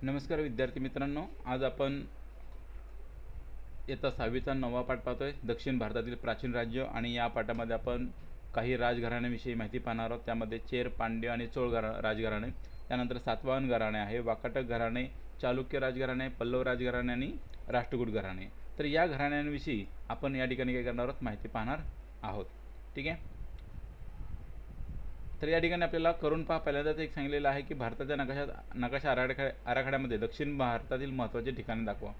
नमस्कार विद्यार्थी मित्रांनो, आज आपण इयत्ता 6वीचा 9वा पाठ पाहतोय, दक्षिण भारतातील प्राचीन राज्य. आणि या पाठामध्ये आपण काही राजघराण्यांविषयी माहिती पाहणार आहोत. त्यामध्ये चेर, पांड्य आणि चोळ राजघराणे, त्यानंतर सातवाहन घराणे आहे, वाकाटक घराणे, चालुक्य राजघराणे, पल्लव राजघराणे आणि राष्ट्रकूट घराणे. तर या घराण्यांविषयी आपण या ठिकाणी काय करणार आहोत, माहिती पाहणार आहोत. ठीक आहे. तर या ठिकाणी आपल्याला करून पहा. पहिल्यांदाच एक सांगितलेलं आहे की भारताच्या नकाशा आराखड्यामध्ये दक्षिण भारतातील महत्त्वाचे ठिकाणे दाखवा.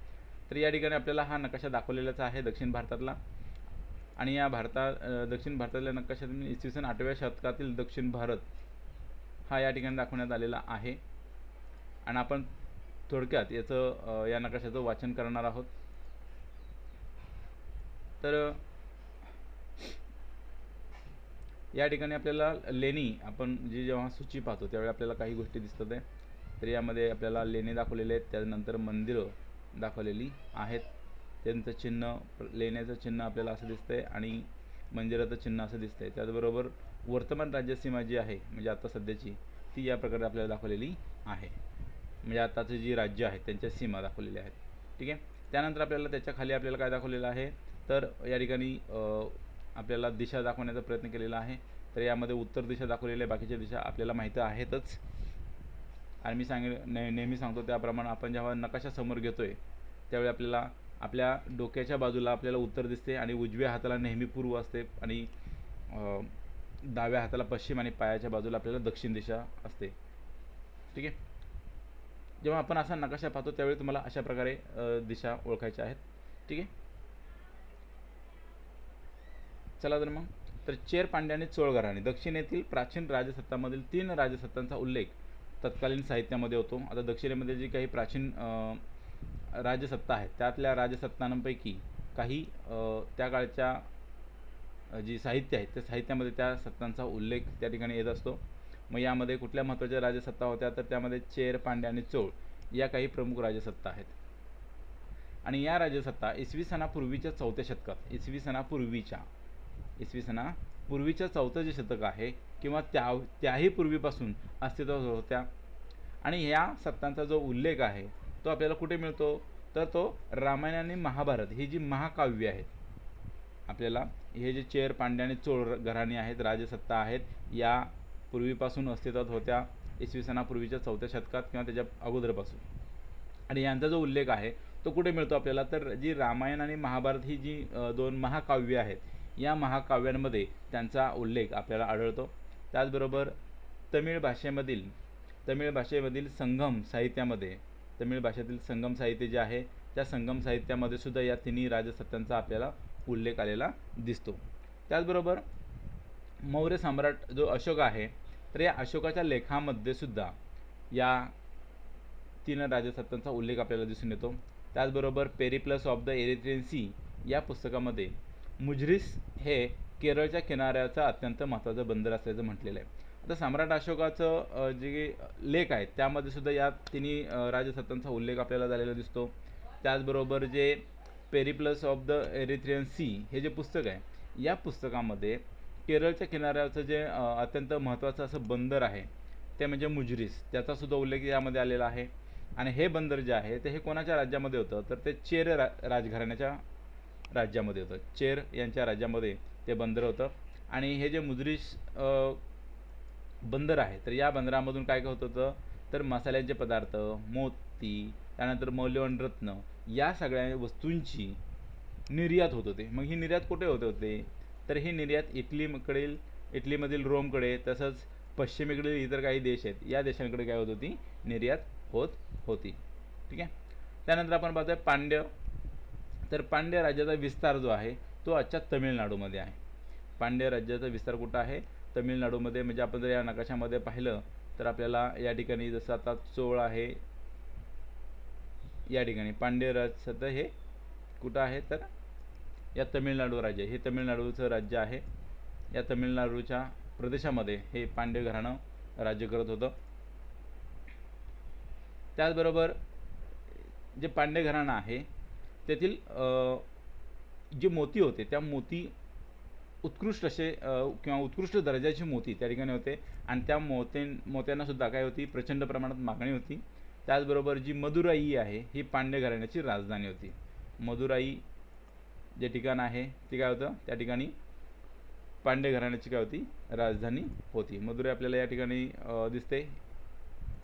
तर या ठिकाणी आपल्याला हा नकाशा दाखवलेलाच आहे दक्षिण भारतातला. आणि या दक्षिण भारतातल्या नकाशातून इसवी सन 8व्या शतकातील दक्षिण भारत हा या ठिकाणी दाखवण्यात आलेला आहे. आणि आपण थोडक्यात याचं या नकाशाचं वाचन करणार आहोत. तर या ठिकाणी आपल्याला लेणी, आपण जेव्हा सूची पाहतो त्यावेळी आपल्याला काही गोष्टी दिसतात आहे. तर यामध्ये आपल्याला लेणी दाखवलेले आहेत, त्यानंतर मंदिरं दाखवलेली आहेत. त्यांचं चिन्ह, लेण्याचं चिन्ह आपल्याला असं दिसतंय आणि मंदिराचं चिन्ह असं दिसतंय. त्याचबरोबर वर्तमान राज्यसीमा जी आहे, म्हणजे आता सध्याची, ती या प्रकारे आपल्याला दाखवलेली आहे. म्हणजे आताचं जी राज्य आहे त्यांच्या सीमा दाखवलेल्या आहेत. ठीक आहे. त्यानंतर आपल्याला त्याच्या खाली आपल्याला काय दाखवलेलं आहे, तर या ठिकाणी आपल्याला दिशा दाखवण्याचा प्रयत्न केलेला आहे. तर यामध्ये उत्तर दिशा दाखवलेली आहे, बाकीच्या दिशा आपल्याला माहीत आहेतच. आणि मी नेहमी सांगतो त्याप्रमाणे आपण जेव्हा नकाशा समोर घेतोय त्यावेळी आपल्याला आपल्या डोक्याच्या बाजूला आपल्याला उत्तर दिसते आणि उजव्या हाताला नेहमी पूर्व असते आणि डाव्या हाताला पश्चिम आणि पायाच्या बाजूला आपल्याला दक्षिण दिशा असते. ठीक आहे. जेव्हा आपण असा नकाशा पाहतो त्यावेळी तुम्हाला अशा प्रकारे दिशा ओळखायच्या आहेत. ठीक आहे. चला तर मग. तर चेर, पांड्य आणि चोळ घराणे दक्षिणेतील प्राचीन राजसत्तांमधील 3 राजसत्तांचा उल्लेख तत्कालीन साहित्यामध्ये होतो. आता दक्षिणेमध्ये जी काही प्राचीन राजसत्ता आहेत त्यातल्या राजसत्तांपैकी काही त्या काळच्या जी साहित्य आहे त्या साहित्यामध्ये त्या सत्तांचा उल्लेख त्या ठिकाणी येत असतो. मग यामध्ये कुठल्या महत्त्वाच्या राजसत्ता होत्या, तर त्यामध्ये चेर, पांड्य आणि चोळ या काही प्रमुख राजसत्ता आहेत. आणि या राजसत्ता इसवी सनापूर्वीच्या 4थ्या शतकात, इसवी सनापूर्वीच्या 4थं जे शतक आहे किंवा त्याही पूर्वीपासून अस्तित्वात होत्या. आणि ह्या सत्तांचा जो उल्लेख आहे तो आपल्याला कुठे मिळतो, तर तो रामायण आणि महाभारत ही जी महाकाव्य आहेत, आपल्याला हे जे चेर, पांड्य आणि चोळ घराणी आहेत, राजसत्ता आहेत, या पूर्वीपासून अस्तित्वात होत्या, इसवी सनापूर्वीच्या 4थ्या शतकात किंवा त्याच्या अगोदरपासून. आणि यांचा जो उल्लेख आहे तो कुठे मिळतो आपल्याला, तर जी रामायण आणि महाभारत ही जी 2 महाकाव्य आहेत या महाकाव्यांमध्ये त्यांचा उल्लेख आपल्याला आढळतो. त्याचबरोबर तमिळ भाषेमधील संगम साहित्यामध्ये, तमिळ भाषेतील संगम साहित्य जे आहे त्या संगम साहित्यामध्ये सुद्धा या तिन्ही राजसत्तांचा आपल्याला उल्लेख आलेला दिसतो. त्याचबरोबर मौर्य सम्राट जो अशोक आहे, तर या अशोकाच्या लेखामध्ये सुद्धा या 3 राजसत्तांचा उल्लेख आपल्याला दिसून येतो. त्याचबरोबर Periplus of the Erythraean Sea या पुस्तकामध्ये मुजरीस हे केरळच्या किनाऱ्याचा अत्यंत महत्त्वाचं बंदर असल्याचं म्हटलेलं आहे. आता सम्राट अशोकाचं जे लेख आहेत त्यामध्ये सुद्धा या तिन्ही राजसत्तांचा उल्लेख आपल्याला झालेला दिसतो. त्याचबरोबर जे Periplus of the Erythraean Sea हे जे पुस्तक आहे या पुस्तकामध्ये केरळच्या किनाऱ्याचं जे अत्यंत महत्त्वाचं असं बंदर आहे ते म्हणजे मुजरीस, त्याचासुद्धा उल्लेख यामध्ये आलेला आहे. आणि हे बंदर जे आहे ते हे कोणाच्या राज्यामध्ये होतं, तर ते चेर राजघराण्याच्या राज्यामध्ये होतं. चेर यांच्या राज्यामध्ये ते बंदर होतं. आणि हे जे मुजरीस बंदर आहे तर या बंदरामधून काय होत होतं, तर मसाल्यांचे पदार्थ, मोती, त्यानंतर मौल्यवान रत्न या सगळ्या वस्तूंची निर्यात होत होते. मग ही निर्यात कुठे होत होते, तर ही निर्यात इटलीमधील रोमकडे, तसंच पश्चिमेकडील इतर काही देश आहेत या देशांकडे काय होत होती, निर्यात होत होती. ठीक आहे. त्यानंतर आपण पाहतोय पांड्य. तर पांड्य राज्याचा विस्तार जो आहे तो आजच्या तमिळनाडूमध्ये आहे. पांड्य राज्याचा विस्तार कुठं आहे, तमिळनाडूमध्ये. म्हणजे आपण जर या नकाशामध्ये पाहिलं तर आपल्याला या ठिकाणी जसं आता चोळ आहे, या ठिकाणी पांड्य राज्य हे कुठं आहे, तर या तमिळनाडू राज्य, हे तमिळनाडूचं राज्य आहे. या तमिळनाडूच्या प्रदेशामध्ये हे पांड्य घराणं राज्य करत होतं. त्याचबरोबर जे पांड्य घराणं आहे तेथील जे मोती होते त्या मोती उत्कृष्ट असे किंवा उत्कृष्ट दर्जाचे मोती त्या ठिकाणी होते. आणि त्या मोत्यांनासुद्धा काय होती, प्रचंड प्रमाणात मागणी होती. त्याचबरोबर जी मदुराई आहे ही पांड्य घराण्याची राजधानी होती. मदुराई जे ठिकाण आहे ते काय होतं, त्या ठिकाणी पांड्य घराण्याची काय होती, राजधानी होती. मदुराई आपल्याला या ठिकाणी दिसते.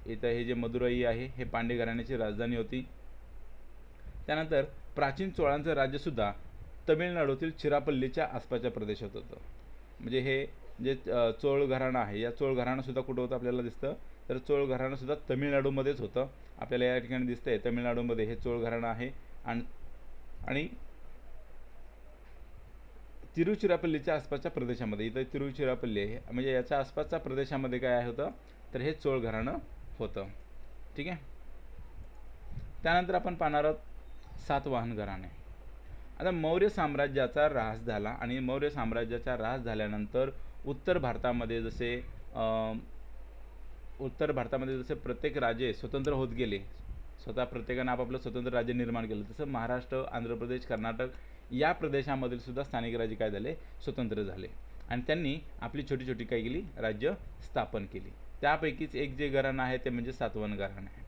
इथं हे जे मदुराई आहे हे पांड्य घराण्याची राजधानी होती. त्यानंतर प्राचीन चोळांचं राज्यसुद्धा तमिळनाडूतील चिरापल्लीच्या आसपासच्या प्रदेशात होतं. म्हणजे हे जे चोळ घराणं आहे, या चोळ घराणंसुद्धा कुठं होतं आपल्याला दिसतं, तर चोळ घराणंसुद्धा तमिळनाडूमध्येच होतं. आपल्याला या ठिकाणी दिसतंय तमिळनाडूमध्ये हे चोळ घराणं आहे. आणि तिरुचिरापल्लीच्या आसपासच्या प्रदेशामध्ये, इथं तिरुचिरापल्ली आहे म्हणजे याच्या आसपासच्या प्रदेशामध्ये काय होतं, तर हे चोळ घराणं होतं. ठीक आहे. त्यानंतर आपण पाहणार आहोत सातवाहन घराणे. आता मौर्य साम्राज्याचा ऱ्हास झाला आणि मौर्य साम्राज्याचा ऱ्हास झाल्यानंतर उत्तर भारतामध्ये जसे प्रत्येक राजे स्वतंत्र होत गेले, स्वतः प्रत्येकानं आपापलं स्वतंत्र राज्य निर्माण केलं, तसं महाराष्ट्र, आंध्र प्रदेश, कर्नाटक या प्रदेशामधील सुद्धा स्थानिक राज्य काय झाले, स्वतंत्र झाले आणि त्यांनी आपली छोटी छोटी काय केली, राज्य स्थापन केली. त्यापैकीच एक जे घराणं आहे ते म्हणजे सातवाहन घराणं आहे.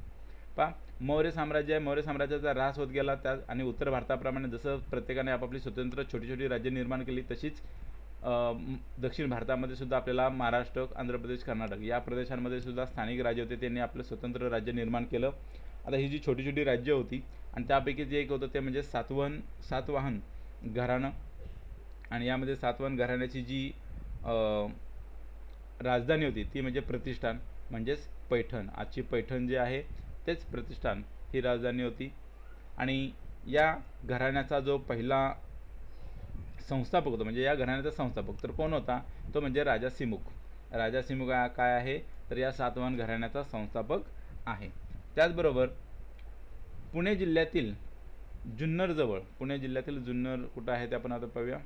पहा, मौर्य साम्राज्याचा ऱ्हास होत गेला त्या आणि उत्तर भारताप्रमाणे जसं प्रत्येकाने आपापली स्वतंत्र छोटी छोटी राज्य निर्माण केली, तशीच दक्षिण भारतामध्ये सुद्धा आपल्याला महाराष्ट्र, आंध्र प्रदेश, कर्नाटक या प्रदेशांमध्ये सुद्धा स्थानिक राज्य होते, त्यांनी आपलं स्वतंत्र राज्य निर्माण केलं. आता ही जी छोटी छोटी राज्य होती आणि त्यापैकी जे एक होतं ते म्हणजे सातवाहन घराणं. आणि यामध्ये सातवाहन घराण्याची जी राजधानी होती ती म्हणजे प्रतिष्ठान, म्हणजेच पैठण. आजची पैठण जे आहे तेच प्रतिष्ठान ही राजधानी होती. आणि या घराण्याचा जो पहिला संस्थापक होता, म्हणजे या घराण्याचा संस्थापक तर कोण होता, तो म्हणजे राजा सिमुक. राजा सिमुक काय आहे, तर या सातवाहन घराण्याचा संस्थापक आहे. त्याचबरोबर पुणे जिल्ह्यातील जुन्नरजवळ, पुणे जिल्ह्यातील जुन्नर कुठं आहे ते आपण आता पाहूया.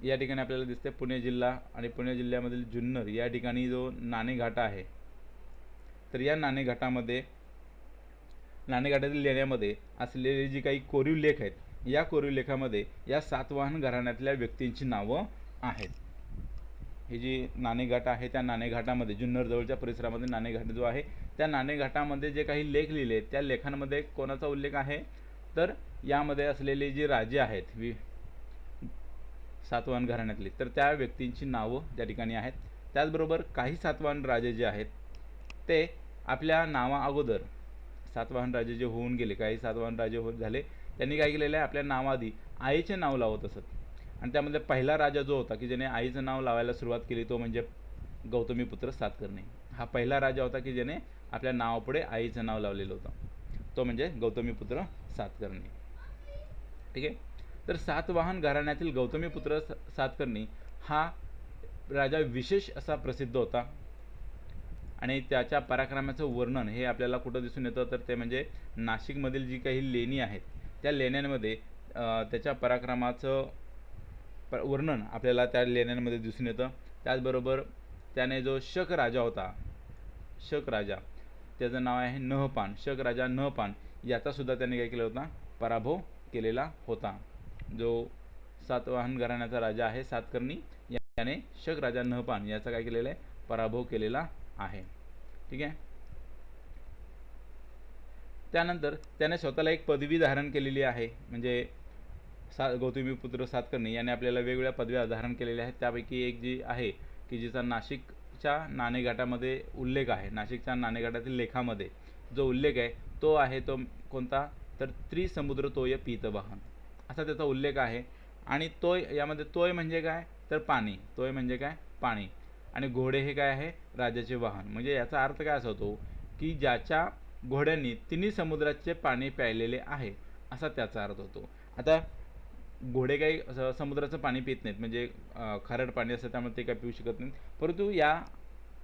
या ठिकाणी आपल्याला दिसते पुणे जिल्हा आणि पुणे जिल्ह्यामधील जुन्नर या ठिकाणी जो नाणेघाट आहे, तर या नाणेघाटातील लेण्यामध्ये असलेले जी काही कोरीव लेख आहेत, या कोरीव लेखामध्ये या सातवाहन घराण्यातल्या व्यक्तींची नावं आहेत. हे जी नाणेघाट आहे त्या नाणेघाटामध्ये, जुन्नर जवळच्या परिसरामध्ये नाणेघाट जो आहे त्या नाणेघाटामध्ये जे काही लेख लिहिले त्या लेखांमध्ये कोणाचा उल्लेख आहे, तर यामध्ये असलेले जे राजे आहेत सातवाहन घराण्यातले, तर त्या व्यक्तींची नावं त्या ठिकाणी आहेत. त्याचबरोबर काही सातवाहन राजे जे आहेत ते आपल्या नावा अगोदर, सातवाहन राजे जे होऊन गेले, काही सातवाहन राजे झाले, त्यांनी काय केलेलं आहे, आपल्या नावाआधी आईचे नाव लावत असत. आणि त्यामध्ये पहिला राजा जो होता की ज्याने आईचं नाव लावायला सुरुवात केली तो म्हणजे गौतमीपुत्र सातकर्णी. हा पहिला राजा होता की ज्याने आपल्या नावापुढे आईचं नाव लावलेलं होतं, तो म्हणजे गौतमीपुत्र सातकर्णी. ठीक आहे. तर सातवाहन घराण्यातील गौतमीपुत्र सातकर्णी हा राजा विशेष असा प्रसिद्ध होता आणि त्याच्या पराक्रमाचं वर्णन हे आपल्याला कुठं दिसून येतं, तर ते म्हणजे नाशिकमधील जी काही लेणी आहेत त्या लेण्यांमध्ये त्याच्या पराक्रमाचं वर्णन आपल्याला त्या लेण्यांमध्ये दिसून येतं. त्याचबरोबर त्याने जो शक राजा होता, शक राजा, त्याचं नाव आहे नहपान, शक राजा नहपान, याचासुद्धा त्याने काय केला होता, पराभव केलेला होता. जो सातवाहन घराण्याचा राजा आहे सातकर्णी, याने शक राजा नहपान याचा काय केलेला आहे, पराभव केलेला आहे. ठीक आहे. त्यानंतर त्याने स्वतःला एक पदवी धारण केलेली आहे, म्हणजे गौतमीपुत्र सातकर्णी याने आपल्याला वेगवेगळ्या पदव्या धारण केलेल्या आहेत. त्यापैकी एक जी आहे की जिचा नाशिकच्या नाणेघाटामध्ये उल्लेख आहे, नाशिकच्या नाणेघाटातील लेखामध्ये जो उल्लेख आहे तो आहे तो कोणता, तर त्रिसमुद्र तोय पीतवाहन असा त्याचा उल्लेख आहे. आणि तोय, यामध्ये तोय म्हणजे काय, तर पाणी, तोय म्हणजे काय, पाणी, आणि घोडे हे काय आहे, राजाचे वाहन. म्हणजे याचा अर्थ काय असा होतो की ज्याच्या घोड्यांनी तिन्ही समुद्राचे पाणी प्यायलेले आहे, असा त्याचा अर्थ होतो. आता घोडे काही समुद्राचं पाणी पित नाहीत, म्हणजे खारट पाणी असतं त्यामुळे ते काय पिऊ शकत नाहीत, परंतु या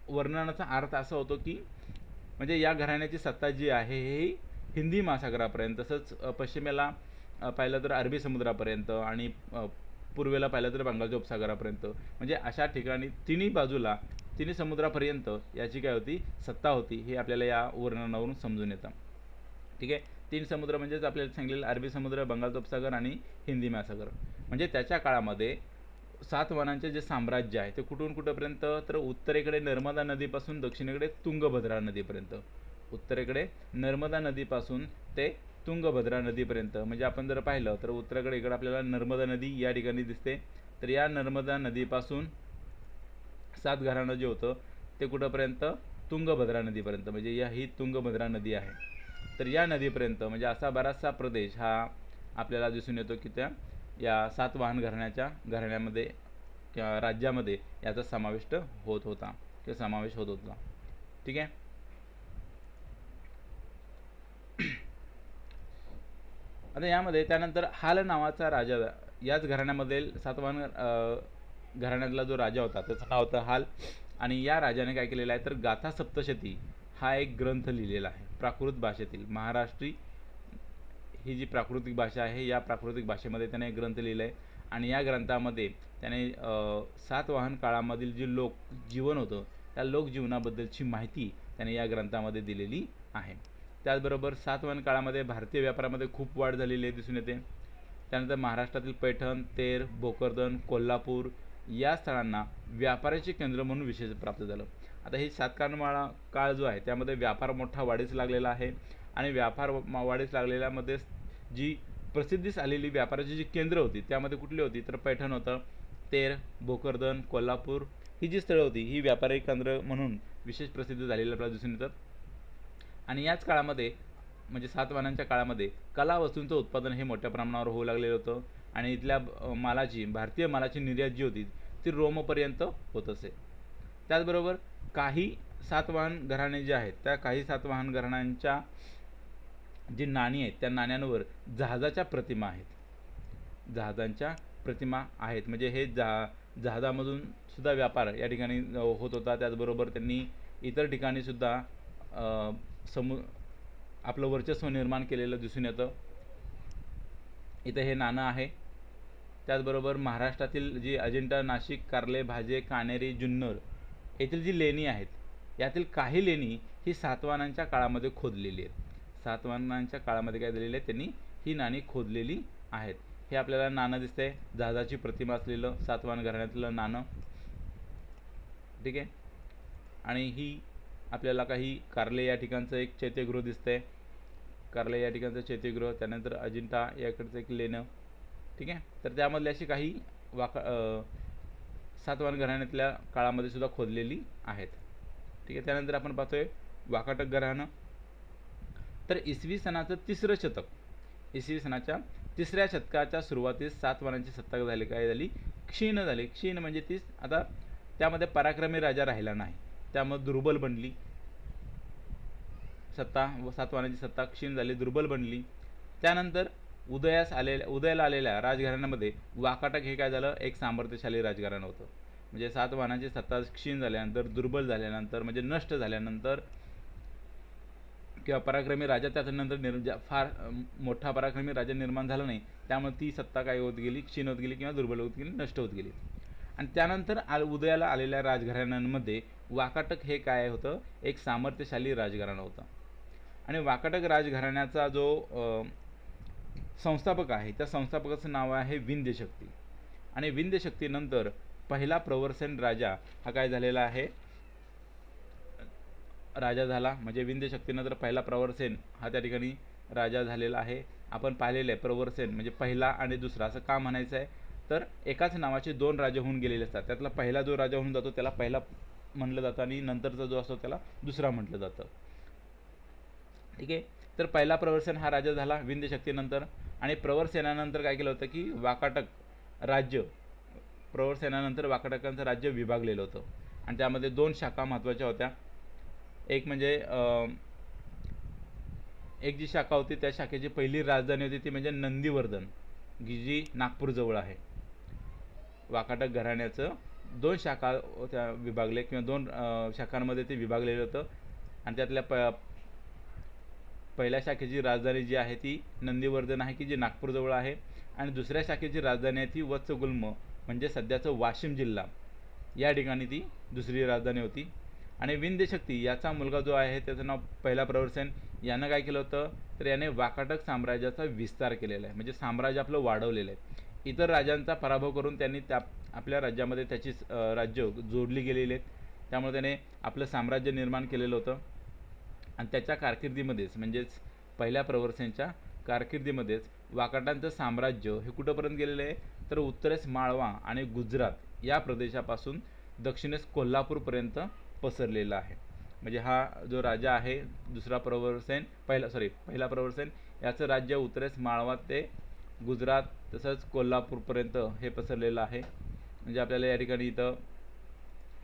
वर्णनाचा अर्थ असा होतो की म्हणजे या घराण्याची सत्ता जी आहे ही हिंदी महासागरापर्यंत, तसंच पश्चिमेला पाहिलं तर अरबी समुद्रापर्यंत आणि पूर्वेला पाहिलं तर बंगालच्या उपसागरापर्यंत, म्हणजे अशा ठिकाणी तिन्ही बाजूला, तिन्ही समुद्रापर्यंत याची काय होती, सत्ता होती, हे आपल्याला या वर्णनावरून समजून येतं. ठीक आहे. तीन समुद्र म्हणजेच आपल्याला सांगितलेलं अरबी समुद्र, बंगालचा उपसागर आणि हिंदी महासागर. म्हणजे त्याच्या काळामध्ये सातवाहनांचे जे साम्राज्य आहे ते कुठून कुठंपर्यंत, तर उत्तरेकडे नर्मदा नदीपासून दक्षिणेकडे तुंगभद्रा नदीपर्यंत. उत्तरेकडे नर्मदा नदीपासून ते तुंगभद्रा नदीपर्यंत. म्हणजे आपण जर पाहिलं तर उत्तरेकडे इकडे आपल्याला नर्मदा नदी या ठिकाणी दिसते. तर या नर्मदा नदीपासून सात घराणं जे होतं ते कुठंपर्यंत, तुंगभद्रा नदीपर्यंत. म्हणजे या ही तुंगभद्रा नदी आहे. तर या नदीपर्यंत म्हणजे असा बराचसा प्रदेश हा आपल्याला दिसून येतो की त्या या सातवाहन घराण्यामध्ये किंवा राज्यामध्ये याचा समाविष्ट होत होता किंवा समावेश होत होता. ठीक आहे. आता यामध्ये त्यानंतर हाल नावाचा राजा, याच घराण्यामधील सातवाहन घराण्यातला जो राजा होता त्याचं नाव होतं हाल. आणि या राजाने काय केलेलं आहे तर गाथा सप्तशती हा एक ग्रंथ लिहिलेला आहे प्राकृत भाषेतील. महाराष्ट्री ही जी प्राकृतिक भाषा आहे या प्राकृतिक भाषेमध्ये त्याने एक ग्रंथ लिहिला आहे. आणि या ग्रंथामध्ये त्याने सातवाहन काळामधील जे लोक जीवन होतं त्या लोकजीवनाबद्दलची माहिती त्याने या ग्रंथामध्ये दिलेली आहे. त्याचबरोबर सातवाहन काळामध्ये भारतीय व्यापारामध्ये खूप वाढ झालेली आहे दिसून येते. त्यानंतर महाराष्ट्रातील पैठण, तेर, भोकरदन, कोल्हापूर या स्थळांना व्यापाराचे केंद्र म्हणून विशेष प्राप्त झालं. आता ही सातवाहन काळ जो आहे त्यामध्ये व्यापार मोठा वाढीस लागलेला आहे. आणि व्यापार वाढीस लागलेल्यामध्ये जी प्रसिद्धीस आलेली व्यापाराची जी केंद्र होती त्यामध्ये कुठली होती तर पैठण होतं, तेर, भोकरदन, कोल्हापूर ही जी स्थळं होती ही व्यापारी केंद्र म्हणून विशेष प्रसिद्ध झालेली आपल्याला दिसून येतात. आणि याच काळामध्ये म्हणजे सातवाहनांच्या काळामध्ये कला वस्तूंचं उत्पादन हे मोठ्या प्रमाणावर होऊ लागलेलं होतं. आणि इथल्या भारतीय मालाची निर्यात जी होती ती रोमपर्यंत होत असे. त्याचबरोबर काही सातवाहन घराणे जे आहेत त्या काही सातवाहन घराण्यांच्या जी नाणी आहेत त्या नाण्यांवर जहाजाच्या प्रतिमा आहेत. जहाजांच्या प्रतिमा आहेत म्हणजे हे जहाजामधून सुद्धा व्यापार या ठिकाणी होत होता. त्याचबरोबर त्यांनी इतर ठिकाणी सुद्धा आपलं वर्चस्व निर्माण केलेलं दिसून येतं. इथं हे नाणं आहे. त्याचबरोबर महाराष्ट्रातील जी अजिंठा, नाशिक, कार्ले, भाजे, काणेरी, जुन्नर येथील जी लेणी आहेत यातील काही लेणी ही सातवाहनांच्या काळामध्ये खोदलेली आहेत. सातवाहनांच्या काळामध्ये काय झालेलं आहे त्यांनी ही नाणी खोदलेली आहेत. हे आपल्याला नाणं दिसतंय, जहाजाची प्रतिमा असलेलं सातवाहन घराण्यातलं नाणं. ठीक आहे. आणि ही आपल्याला काही कार्ले या ठिकाणचं एक चैत्यगृह दिसतंय. कार्ले या ठिकाणचं चैत्यगृह, त्यानंतर अजिंठा याकडचं एक लेणं. ठीक आहे. तर त्यामधली अशी काही सातवाहन घराण्यातल्या काळामध्ये सुद्धा खोदलेली आहेत. ठीक आहे. त्यानंतर आपण पाहतोय वाकाटक घराणं. तर इसवी सनाचं तिसरं शतक, इसवी सनाच्या तिसऱ्या शतकाच्या सुरुवातीस सातवाहनांची सत्ता काय झाली, क्षीण झाली. क्षीण म्हणजे तीच आता त्यामध्ये पराक्रमी राजा राहिला नाही, त्यामुळे दुर्बल बनली सत्ता. सातवाहनांची सत्ता क्षीण झाली, दुर्बल बनली. त्यानंतर उदयाला आलेल्या राजघराण्यामध्ये वाकाटक हे काय झालं, एक सामर्थ्यशाली राजघराणं होतं. म्हणजे सातवाहनांची सत्ता क्षीण झाल्यानंतर, दुर्बल झाल्यानंतर म्हणजे नष्ट झाल्यानंतर किंवा पराक्रमी राजा त्यानंतर फार मोठा पराक्रमी राजा निर्माण झाला नाही, त्यामुळे ती सत्ता काय होत गेली, क्षीण होत गेली किंवा दुर्बल होत गेली, नष्ट होत गेली. आणि त्यानंतर उदयाला आलेल्या राजघराण्यांमध्ये वाकाटक हे काय होतं, एक सामर्थ्यशाली राजघराणं होतं. आणि वाकाटक राजघराण्याचा जो संस्थापक आहे त्या संस्थापकाचं नाव आहे विंध्यशक्ती. आणि विंध्यशक्तीनंतर पहिला प्रवरसेन राजा हा काय झालेला आहे, राजा झाला. म्हणजे विंध्यशक्तीनंतर पहिला प्रवरसेन हा त्या ठिकाणी राजा झालेला आहे. आपण पाहिलेलं आहे प्रवरसेन म्हणजे पहिला आणि दुसरा असं का म्हणायचं आहे, तर एकाच नावाचे दोन राजे होऊन गेलेले असतात. त्यातला पहिला जो राजा होऊन जातो त्याला पहिला म्हटलं जातं आणि नंतरचा जो असतो त्याला दुसरा म्हटलं जातं. ठीक आहे. तर पहिला प्रवरसेन हा राजा झाला विंध्यशक्तीनंतर. आणि प्रवरसेनानंतर काय केलं होतं की वाकाटक राज्य, प्रवरसेनानंतर वाकाटकांचं राज्य विभागलेलं होतं. आणि त्यामध्ये दोन शाखा महत्त्वाच्या होत्या. एक म्हणजे एक जी शाखा होती त्या शाखेची पहिली राजधानी होती ती म्हणजे नंदीवर्धन, जी नागपूरजवळ आहे. वाकाटक घराण्याचं दोन शाखा त्या विभागले किंवा दोन शाखांमध्ये ते विभागलेलं होतं. आणि त्यातल्या पहिल्या शाखेची राजधानी जी आहे ती नंदीवर्धन आहे की जी नागपूरजवळ आहे. आणि दुसऱ्या शाखेची राजधानी आहे ती वत्सगुल्म म्हणजे सध्याचं वाशिम जिल्हा या ठिकाणी ती दुसरी राजधानी होती. आणि विंध्यशक्ती याचा मुलगा जो आहे त्याचं नाव पहिला प्रवरसेन, यानं काय केलं होतं तर याने वाकाटक साम्राज्याचा विस्तार केलेला आहे. म्हणजे साम्राज्य आपलं वाढवलेलं आहे. इतर राजांचा पराभव करून त्यांनी आपल्या राज्यामध्ये त्याची राज्य जोडली गेलेली आहेत. त्यामुळे त्याने आपलं साम्राज्य निर्माण केलेलं होतं. आणि त्याच्या कारकिर्दीमध्येच म्हणजेच पहिल्या प्रवरसेनच्या कारकिर्दीमध्येच वाकाटांचं साम्राज्य हे कुठंपर्यंत गेलेलं आहे, तर उत्तरेस माळवा आणि गुजरात या प्रदेशापासून दक्षिणेस कोल्हापूरपर्यंत पसरलेला आहे. म्हणजे हा जो राजा आहे दुसरा प्रवरसेन पहिला प्रवरसेन याचं राज्य उत्तरेस माळवा ते गुजरात तसंच कोल्हापूरपर्यंत हे पसरलेलं आहे. म्हणजे आपल्याला या ठिकाणी इथं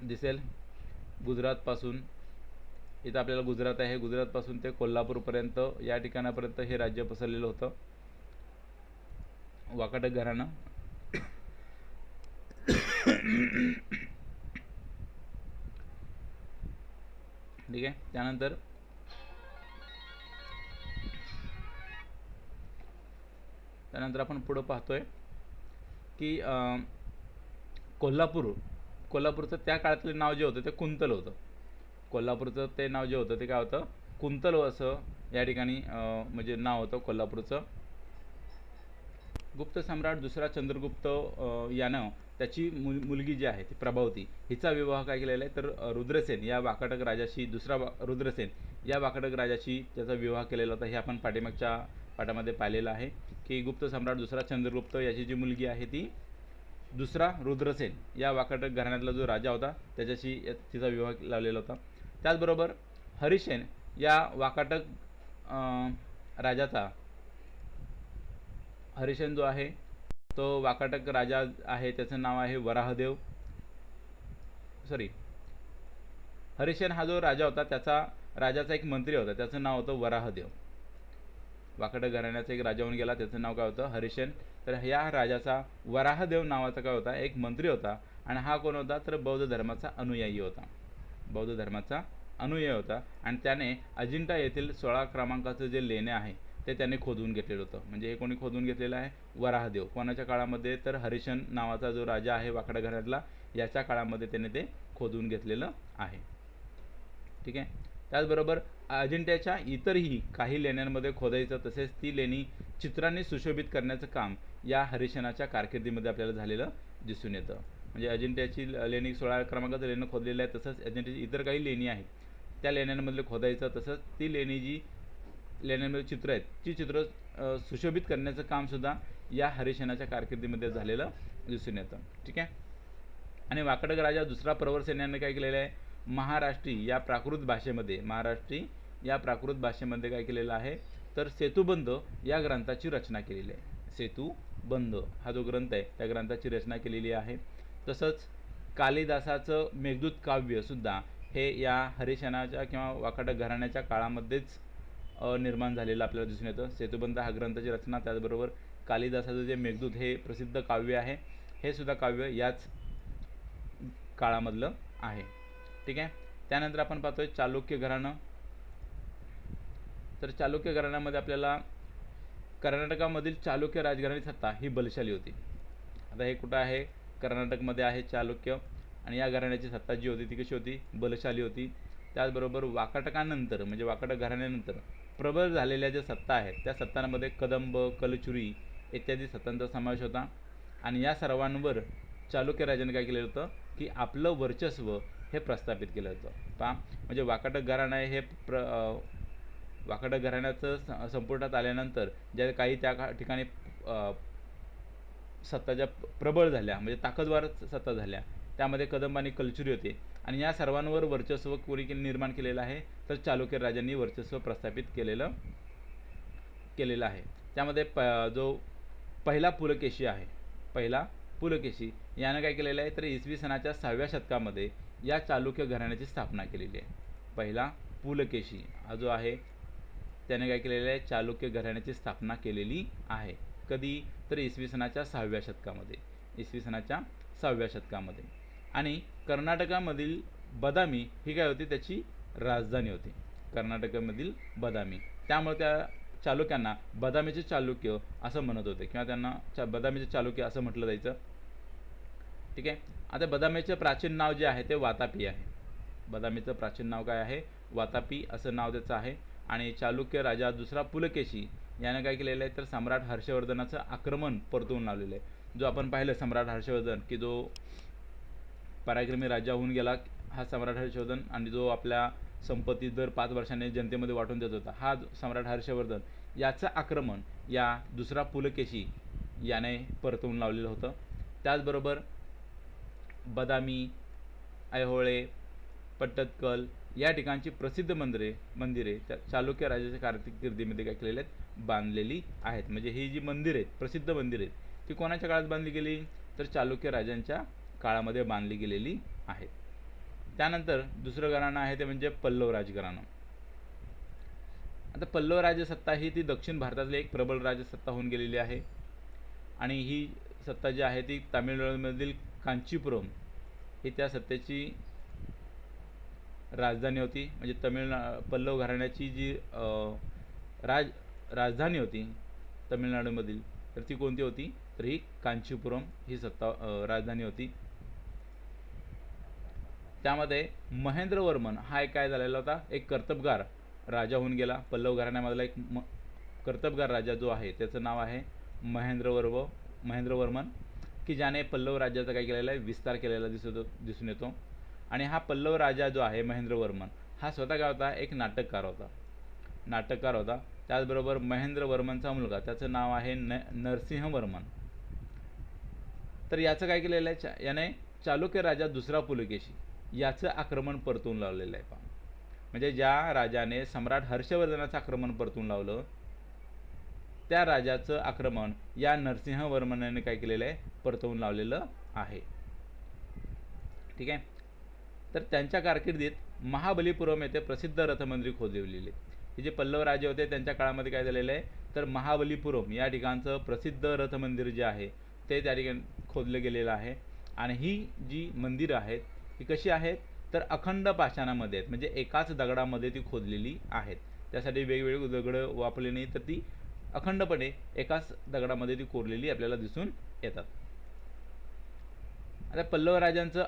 दिसेल गुजरातपासून, इथं आपल्याला गुजरात आहे, गुजरातपासून ते कोल्हापूरपर्यंत या ठिकाणापर्यंत हे राज्य पसरलेलं होतं वाकाटक घराणं. ठीक आहे. त्यानंतर आपण पुढं पाहतोय की कोल्हापूरचं त्या काळातलं नाव जे होतं ते कुंतल होतं. कोल्हापूरचं ते नाव जे होतं ते काय होतं, कुंतल असं या ठिकाणी म्हणजे नाव होतं कोल्हापूरचं. गुप्त सम्राट दुसरा चंद्रगुप्त यानं त्याची मुलगी जी आहे ती प्रभावती हिचा विवाह काय केलेला आहे, तर रुद्रसेन या वाकाटक राजाशी, रुद्रसेन या वाकाटक राजाशी त्याचा विवाह केलेला होता. हे आपण पाठीमागच्या पाठामध्ये पाहिलेलं आहे की गुप्त सम्राट दुसरा चंद्रगुप्त याची जी मुलगी आहे ती दुसरा रुद्रसेन या वाकाटक घराण्यातला जो राजा होता त्याच्याशी तिचा विवाह लावलेला होता. त्याचबरोबर हरिसेन या वाकाटक राजाचा, हरिसेन जो आहे तो वाकाटक राजा आहे, त्याचं नाव आहे वराहदेव. हरिसेन हा जो राजा होता त्याचा राजाचा एक मंत्री होता, त्याचं नाव होतं वराहदेव. वाकाटक घराण्याचा एक राजा होऊन गेला, त्याचं नाव काय होतं, हरिसेन. तर ह्या राजाचा वराहदेव नावाचा काय होता, एक मंत्री होता. आणि हा कोण होता, तर बौद्ध धर्माचा अनुयायी होता. आणि त्याने अजिंठा येथील 16 क्रमांकाचं जे लेणे आहे ते त्याने खोदून घेतलेलं होतं. म्हणजे हे कोणी खोदून घेतलेलं आहे, वराहदेव. कोणाच्या काळामध्ये, तर हरिसेन नावाचा जो राजा आहे वाकाटक घराण्यातला याच्या काळामध्ये त्याने ते खोदून घेतलेलं आहे. ठीक आहे. त्याचबरोबर अजिंठ्याच्या इतरही काही लेण्यांमध्ये खोदायचं, तसेच ती लेणी चित्रांनी सुशोभित करण्याचं काम या हरिसेनाच्या कारकिर्दीमध्ये आपल्याला झालेलं दिसून येतं. म्हणजे अजिंठ्याची लेणी 16 क्रमांकाचं लेणं खोदलेलं आहे, तसंच अजिंठ्याची इतर काही लेणी आहेत त्या लेण्यांमधले खोदायचं, तसंच ती लेणी जी लेण्यांमध्ये चित्र आहेत ती चित्र सुशोभित करण्याचं कामसुद्धा या हरिसेनाच्या कारकिर्दीमध्ये झालेलं दिसून येतं. ठीक आहे. आणि वाकाटक राजा दुसरा प्रवरसेन याने काय केलेलं आहे, महाराष्ट्री या प्राकृत भाषेमध्ये काय केलेलं आहे, तर सेतुबंध या ग्रंथाची रचना केलेली आहे. सेतुबंध हा जो ग्रंथ आहे त्या ग्रंथाची रचना केलेली आहे. तसंच कालिदासाचं मेघदूत काव्य सुद्धा हे या हरिसेनाच्या किंवा वाकाटक घराण्याच्या काळामध्येच निर्माण झालेलं आपल्याला दिसून येतं. सेतुबंध हा ग्रंथाची रचना, त्याचबरोबर कालिदासाचं जे मेघदूत हे प्रसिद्ध काव्य आहे हे सुद्धा काव्य याच काळामधलं आहे. ठीक आहे. त्यानंतर आपण पाहतोय चालुक्य घराणं. तर चालुक्य घराण्यामध्ये आपल्याला कर्नाटकामधील चालुक्य राजघराण्याची सत्ता ही बलशाली होती. आता हे कुठं आहे, कर्नाटकमध्ये आहे चालुक्य. आणि या घराण्याची सत्ता जी होती ती कशी होती, बलशाली होती. त्याचबरोबर वाकाटकानंतर म्हणजे वाकाटक घराण्यानंतर प्रबळ झालेल्या ज्या सत्ता आहेत त्या सत्तांमध्ये कदंब, कलचुरी इत्यादी सत्तांचा समावेश होता. आणि या सर्वांवर चालुक्य राजाने काय केलेलं होतं की आपलं वर्चस्व हे प्रस्थापित केलं होतं. पहा, म्हणजे वाकाटक घराणं हे वाकाटक घराण्याचं संपुष्टात आल्यानंतर ज्या काही त्या ठिकाणी सत्ता ज्या प्रबळ झाल्या म्हणजे ताकदवार सत्ता झाल्या त्यामध्ये कदंब आणि कलचुरी होते. आणि या सर्वांवर वर्चस्व कोणी निर्माण केलेलं आहे, तर चालुक्य राजांनी वर्चस्व प्रस्थापित केलेलं आहे. त्यामध्ये जो पहिला पुलकेशी यानं काय केलेलं आहे, तर इसवी सनाच्या 6व्या शतकामध्ये या चालुक्य घराण्याची स्थापना केलेली आहे. पहिला पुलकेशी हा जो आहे त्याने काय केलेलं आहे, चालुक्य घराण्याची स्थापना केलेली आहे. कधी, तर इसवी सनाच्या 6व्या शतकामध्ये. आणि कर्नाटकामधील बदामी ही काय होती, त्याची राजधानी होती. कर्नाटकामधील बदामी. त्यामुळे त्या चालुक्यांना बदामीचे चालुक्य असं म्हणत होते किंवा त्यांना बदामीचे चालुक्य असं म्हटलं जायचं. ठीक आहे. आता बदामीचं प्राचीन नाव जे आहे ते वातापी आहे. बदामीचं प्राचीन नाव काय आहे, वातापी असं नाव त्याचं आहे. आणि चालुक्य राजा दुसरा पुलकेशी यानं काय केलेलं आहे, तर सम्राट हर्षवर्धनाचं आक्रमण परतवून लावलेलं आहे. जो आपण पाहिलं सम्राट हर्षवर्धन की जो पराक्रमी राजा होऊन गेला, हा सम्राट हर्षवर्धन, आणि जो आपल्या संपत्ती दर 5 वर्षांनी जनतेमध्ये वाटून देत होता, हा सम्राट हर्षवर्धन, याचं आक्रमण या दुसरा पुलकेशी याने परतवून लावलेलं होतं. त्याचबरोबर बदामी, ऐहोळे, पट्टदकल या ठिकाणची प्रसिद्ध मंदिरे त्या चालुक्य राजाच्या कारकिर्दीमध्ये काय केलेले आहेत, बांधलेली आहेत. म्हणजे ही जी मंदिरे आहेत, प्रसिद्ध मंदिरे आहेत, ती कोणाच्या काळात बांधली गेली, तर चालुक्य राजांच्या काळामध्ये बांधली गेलेली आहेत. त्यानंतर दुसरं घराणं आहे ते म्हणजे पल्लव राजघराणं. आता पल्लव राजसत्ता ही ती दक्षिण भारतातली एक प्रबळ राजसत्ता होऊन गेलेली आहे, आणि ही सत्ता जी आहे ती तामिळनाडूमधील कांचीपुरम ही त्या सत्तेची राजधानी होती. म्हणजे पल्लव घराण्याची जी राजधानी होती तमिळनाडूमधील, तर ती कोणती होती, तर ही कांचीपुरम ही सत्ता राजधानी होती. त्यामध्ये महेंद्रवर्मन हा एक काय झालेला होता, एक कर्तबगार राजा होऊन गेला. पल्लव घराण्यामधला एक कर्तबगार राजा जो आहे त्याचं नाव आहे महेंद्रवर्मन, की ज्याने पल्लव राज्याचा काय केलेला आहे, विस्तार केलेला दिसून येतो. आणि हा पल्लव राजा जो आहे महेंद्रवर्मन, हा स्वतः काय होता, एक नाटककार होता. त्याचबरोबर महेंद्रवर्मनचा मुलगा, त्याचं नाव आहे नरसिंहवर्मन. तर याचं काय केलेलं आहे, याने चालुक्य राजा दुसरा पुलकेशी याचं आक्रमण परतून लावलेलं आहे. पहा, म्हणजे ज्या राजाने सम्राट हर्षवर्धनाचं आक्रमण परतून लावलं, त्या राजाचं आक्रमण या नरसिंहवर्मनाने काय केलेलं आहे, परतवून लावलेलं आहे. ठीक आहे. तर त्यांच्या कारकिर्दीत महाबलीपुरम येथे प्रसिद्ध रथमंदिर खोदलेली. हे जे पल्लव राजे होते त्यांच्या काळामध्ये काय झालेलं आहे, तर महाबलीपुरम या ठिकाणचं प्रसिद्ध रथमंदिर जे आहे ते त्या ठिकाणी खोदलं गेलेलं आहे. आणि ही जी मंदिरं आहेत ही कशी आहेत, तर अखंड पाषाणामध्ये आहेत, म्हणजे एकाच दगडामध्ये ती खोदलेली आहेत. त्यासाठी वेगवेगळी दगडं वापरली नाही, तर ती अखंडपणे एकाच दगडामध्ये ती कोरलेली आपल्याला दिसून येतात. आता पल्लव राजांचं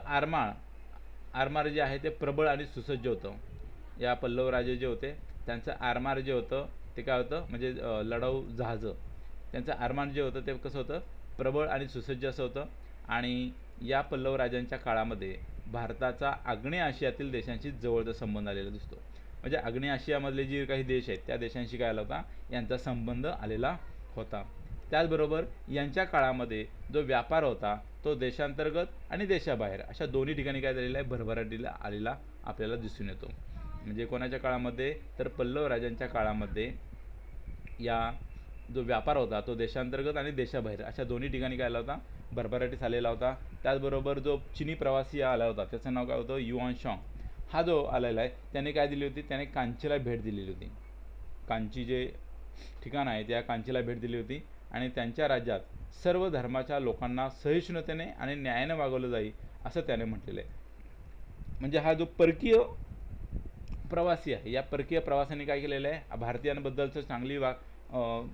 आरमार जे आहे ते प्रबळ आणि सुसज्ज होतं. या पल्लव राजे जे होते त्यांचं आरमार जे होतं ते काय होतं, म्हणजे लढाऊ जहाजं, त्यांचं आरमार जे होतं ते कसं होतं, प्रबळ आणि सुसज्ज असं होतं. आणि या पल्लव राजांच्या काळामध्ये भारताचा आग्नेय आशियातील देशांशी जवळचा संबंध आलेला दिसतो. म्हणजे आग्नेय आशियामधले जे काही देश आहेत त्या देशांशी काय आला होता, यांचा संबंध आलेला होता. त्याचबरोबर यांच्या काळामध्ये जो व्यापार होता तो देशांतर्गत आणि देशाबाहेर अशा दोन्ही ठिकाणी काय झालेला आहे, भरभराटीला आलेला आपल्याला दिसून येतो. म्हणजे कोणाच्या काळामध्ये, तर पल्लव राजांच्या काळामध्ये या जो व्यापार होता तो देशांतर्गत आणि देशाबाहेर अशा दोन्ही ठिकाणी काय आला होता, भरभराटीस आलेला होता. त्याचबरोबर जो चिनी प्रवासी आला होता त्याचं नाव काय होतं, युआन शॉंग, हा जो आलेला आहे त्याने काय दिली होती, त्याने कांचीला भेट दिलेली होती. कांची जे ठिकाण आहे त्या कांचीला भेट दिली होती, आणि त्यांच्या राज्यात सर्व धर्माच्या लोकांना सहिष्णुतेने आणि न्यायाने वागवलं जाईल असं त्याने म्हटलेलं आहे. म्हणजे हा जो परकीय प्रवासी आहे, या परकीय प्रवासाने काय केलेलं आहे, भारतीयांबद्दलचं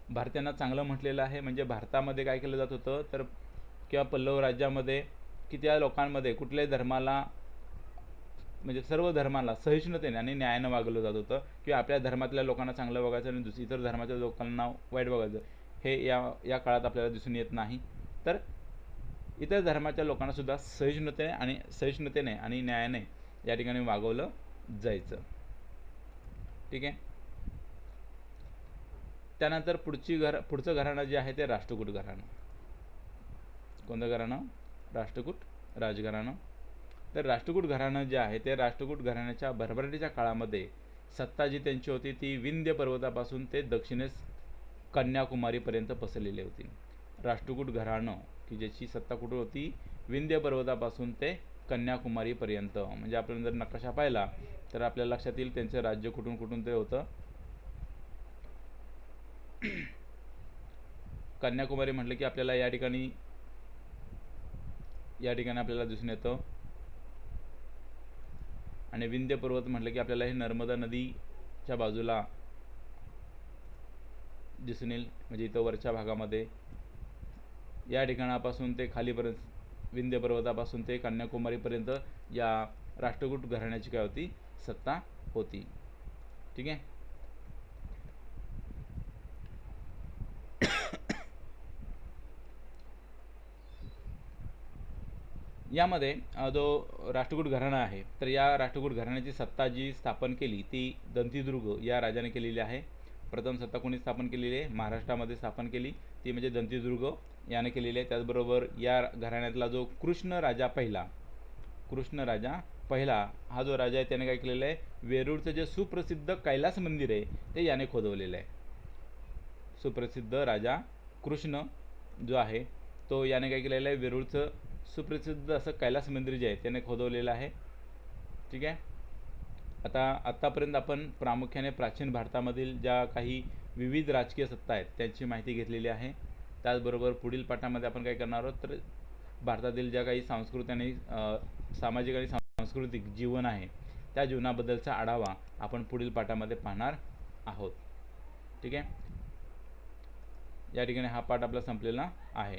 भारतीयांना चांगलं म्हटलेलं आहे. म्हणजे भारतामध्ये काय केलं जात होतं, तर किंवा पल्लव राज्यामध्ये की त्या लोकांमध्ये कुठल्याही धर्माला, म्हणजे सर्व धर्माला सहिष्णुतेने आणि न्यायानं वागवलं जात होतं, किंवा आपल्या धर्मातल्या लोकांना चांगलं वागायचं आणि इतर धर्माच्या लोकांना वाईट वागायचं, हे या काळात आपल्याला दिसून येत नाही. तर इतर धर्माच्या लोकांनासुद्धा सहिष्णुतेने आणि न्यायाने या ठिकाणी वागवलं जायचं. ठीक आहे. त्यानंतर पुढचं घराणं जे आहे ते राष्ट्रकूट घराणं. कोणतं घराणं, राष्ट्रकूट राजघराणं. तर राष्ट्रकूट घराणं जे आहे ते राष्ट्रकूट घराण्याच्या भरभराटीच्या काळामध्ये सत्ता जी त्यांची होती ती विंध्य पर्वतापासून ते दक्षिणेस कन्याकुमारीपर्यंत पसरलेली होती. राष्ट्रकूट घराणं की ज्याची सत्ता कुठे होती, विंध्य पर्वतापासून ते कन्याकुमारीपर्यंत. म्हणजे आपण जर नकाशा पाहिला तर आपल्याला लक्षात येईल त्यांचं राज्य कुठून कुठून ते होतं. कन्याकुमारी म्हटलं की आपल्याला या ठिकाणी आपल्याला दिसून येतं, आणि विंध्य पर्वत म्हटलं की आपल्याला हे नर्मदा नदीच्या बाजूला दिसून येईल. म्हणजे इथं वरच्या भागामध्ये या ठिकाणापासून ते खालीपर्यंत विंध्य पर्वतापासून ते कन्याकुमारीपर्यंत या राष्ट्रकूट घराण्याची काय होती, सत्ता होती. ठीक आहे. यामध्ये जो राष्ट्रकूट घराणा आहे, तर या राष्ट्रकूट घराण्याची सत्ता जी स्थापन केली ती दंतीदुर्ग या राजाने केलेली आहे. प्रथम सत्ता कोणी स्थापन केलेली आहे? महाराष्ट्रामध्ये स्थापन केली, ती म्हणजे दंतीदुर्ग याने केलेली आहे. त्याचबरोबर या घराण्यातला जो कृष्ण राजा पहिला हा जो राजा आहे त्याने काय केलेलं आहे? वेरूळचं जे सुप्रसिद्ध कैलास मंदिर आहे ते याने खोदवलेलं आहे. सुप्रसिद्ध राजा कृष्ण जो आहे तो याने काय केलेलं आहे? वेरूळचं सुप्रसिद्ध असं कैलास मंदिर जे आहे त्याने खोदवलेलं आहे. ठीक आहे. आत्तापर्यंत आपण प्रामुख्याने प्राचीन भारतामधील ज्या काही विविध राजकीय सत्ता आहेत त्यांची माहिती घेतलेली आहे. त्याचबरोबर पुढील पाठामध्ये आपण काय करणार आहोत, तर भारतातील ज्या काही सांस्कृतिक आणि सामाजिक आणि सांस्कृतिक जीवन आहे त्या जीवनाबद्दलचा आढावा आपण पुढील पाठामध्ये पाहणार आहोत. ठीक आहे. या ठिकाणी हा पाठ आपला संपलेला आहे.